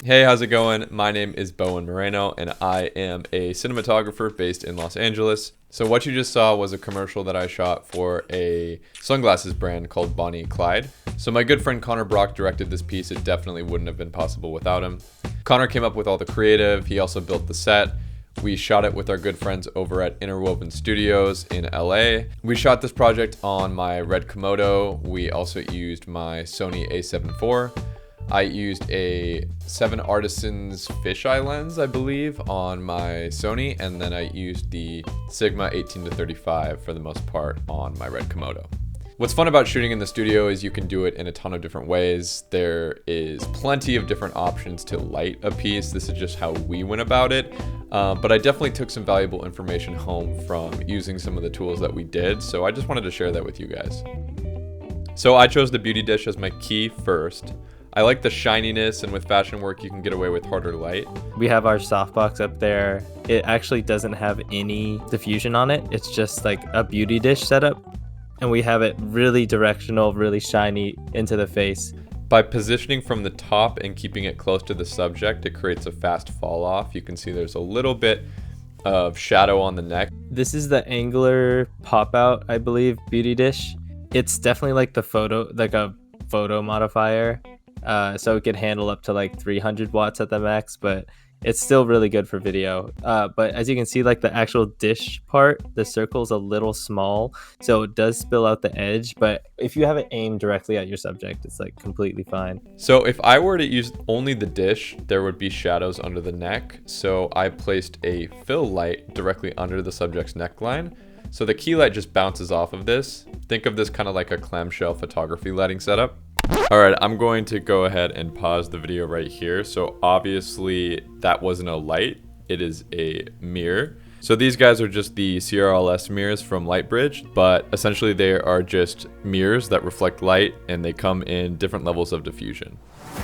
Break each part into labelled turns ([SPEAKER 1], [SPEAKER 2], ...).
[SPEAKER 1] Hey, how's it going? My name is Bowen Moreno, and I am a cinematographer based in Los Angeles. So what you just saw was a commercial that I shot for a sunglasses brand called Bonnie and Clyde. So my good friend Connor Brock directed this piece. It definitely wouldn't have been possible without him. Connor came up with all the creative. He also built the set. We shot it with our good friends over at Interwoven Studios in LA. We shot this project on my red Komodo. We also used my Sony A7 IV. I used a 7 Artisans fisheye lens, I believe, on my Sony, and then I used the Sigma 18-35 for the most part on my red Komodo. What's fun about shooting in the studio is you can do it in a ton of different ways. There is plenty of different options to light a piece. This is just how we went about it. But I definitely took some valuable information home from using some of the tools that we did. So I just wanted to share that with you guys. So I chose the beauty dish as my key first. I like the shininess, and with fashion work, you can get away with harder light.
[SPEAKER 2] We have our softbox up there. It actually doesn't have any diffusion on it. It's just like a beauty dish setup. And we have it really directional, really shiny into the face.
[SPEAKER 1] By positioning from the top and keeping it close to the subject, it creates a fast fall off. You can see there's a little bit of shadow on the neck.
[SPEAKER 2] This is the angular pop out, I believe, beauty dish. It's definitely like a photo modifier. So it could handle up to like 300 watts at the max, but it's still really good for video. But as you can see, like the actual dish part, the circle's a little small, so it does spill out the edge. But if you have it aimed directly at your subject, it's like completely fine.
[SPEAKER 1] So if I were to use only the dish, there would be shadows under the neck. So I placed a fill light directly under the subject's neckline. So the key light just bounces off of this. Think of this kind of like a clamshell photography lighting setup. All right, I'm going to go ahead and pause the video right here. So obviously that wasn't a light, it is a mirror. So these guys are just the CRLS mirrors from Lightbridge, but essentially they are just mirrors that reflect light, and they come in different levels of diffusion.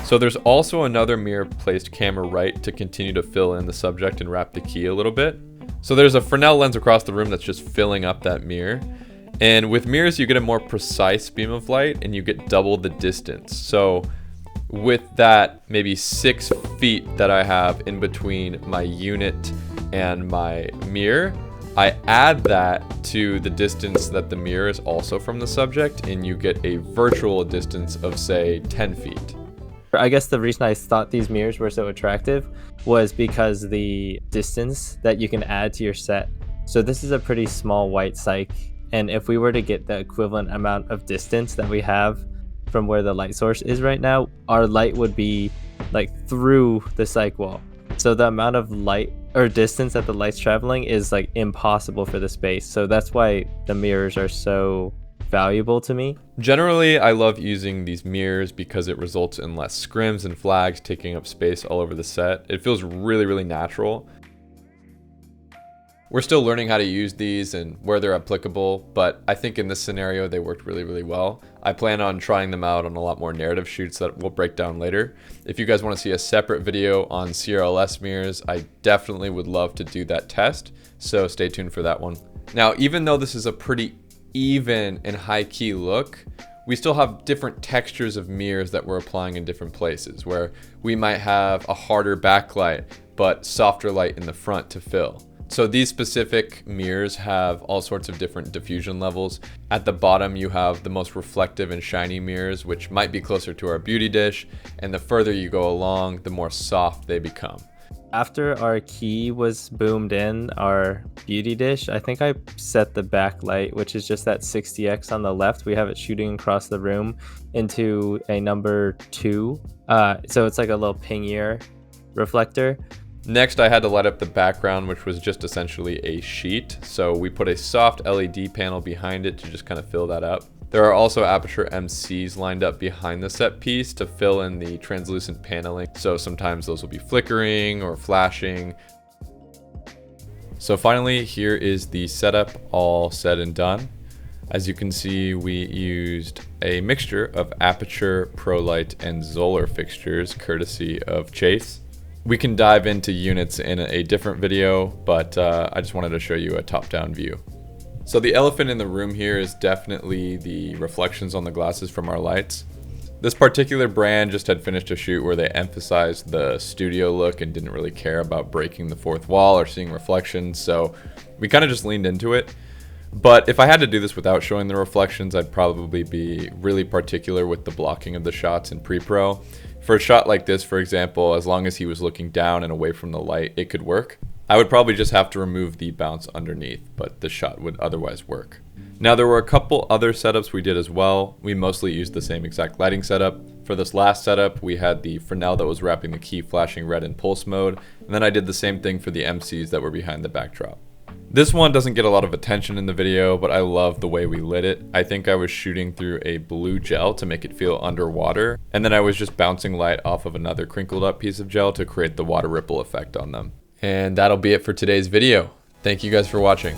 [SPEAKER 1] So there's also another mirror placed camera right to continue to fill in the subject and wrap the key a little bit. So there's a Fresnel lens across the room that's just filling up that mirror. And with mirrors, you get a more precise beam of light and you get double the distance. So with that maybe 6 feet that I have in between my unit and my mirror, I add that to the distance that the mirror is also from the subject, and you get a virtual distance of, say, 10 feet.
[SPEAKER 2] I guess the reason I thought these mirrors were so attractive was because the distance that you can add to your set. So this is a pretty small white cyc. And if we were to get the equivalent amount of distance that we have from where the light source is right now, our light would be like through the cyc wall. So the amount of light or distance that the light's traveling is like impossible for the space. So that's why the mirrors are so valuable to me.
[SPEAKER 1] Generally, I love using these mirrors because it results in less scrims and flags taking up space all over the set. It feels really, really natural. We're still learning how to use these and where they're applicable, but I think in this scenario they worked really, really well. I plan on trying them out on a lot more narrative shoots that we'll break down later. If you guys want to see a separate video on CRLS mirrors, I definitely would love to do that test, so stay tuned for that one. Now, even though this is a pretty even and high-key look, we still have different textures of mirrors that we're applying in different places, where we might have a harder backlight but softer light in the front to fill. So these specific mirrors have all sorts of different diffusion levels. At the bottom, you have the most reflective and shiny mirrors, which might be closer to our beauty dish. And the further you go along, the more soft they become.
[SPEAKER 2] After our key was boomed in, our beauty dish, I think I set the backlight, which is just that 60x on the left. We have it shooting across the room into a number 2. So it's like a little pingier reflector.
[SPEAKER 1] Next, I had to light up the background, which was just essentially a sheet. So we put a soft LED panel behind it to just kind of fill that up. There are also Aperture MCs lined up behind the set piece to fill in the translucent paneling. So sometimes those will be flickering or flashing. So finally, here is the setup all said and done. As you can see, we used a mixture of Aperture, ProLight, and Zoller fixtures courtesy of Chase. We can dive into units in a different video, but I just wanted to show you a top-down view. So the elephant in the room here is definitely the reflections on the glasses from our lights. This particular brand just had finished a shoot where they emphasized the studio look and didn't really care about breaking the fourth wall or seeing reflections, so we kind of just leaned into it. But if I had to do this without showing the reflections, I'd probably be really particular with the blocking of the shots in pre-pro. For a shot like this, for example, as long as he was looking down and away from the light, it could work. I would probably just have to remove the bounce underneath, but the shot would otherwise work. Now, there were a couple other setups we did as well. We mostly used the same exact lighting setup. For this last setup, we had the Fresnel that was wrapping the key flashing red in pulse mode, and then I did the same thing for the MCs that were behind the backdrop. This one doesn't get a lot of attention in the video, but I love the way we lit it. I think I was shooting through a blue gel to make it feel underwater, and then I was just bouncing light off of another crinkled up piece of gel to create the water ripple effect on them. And that'll be it for today's video. Thank you guys for watching.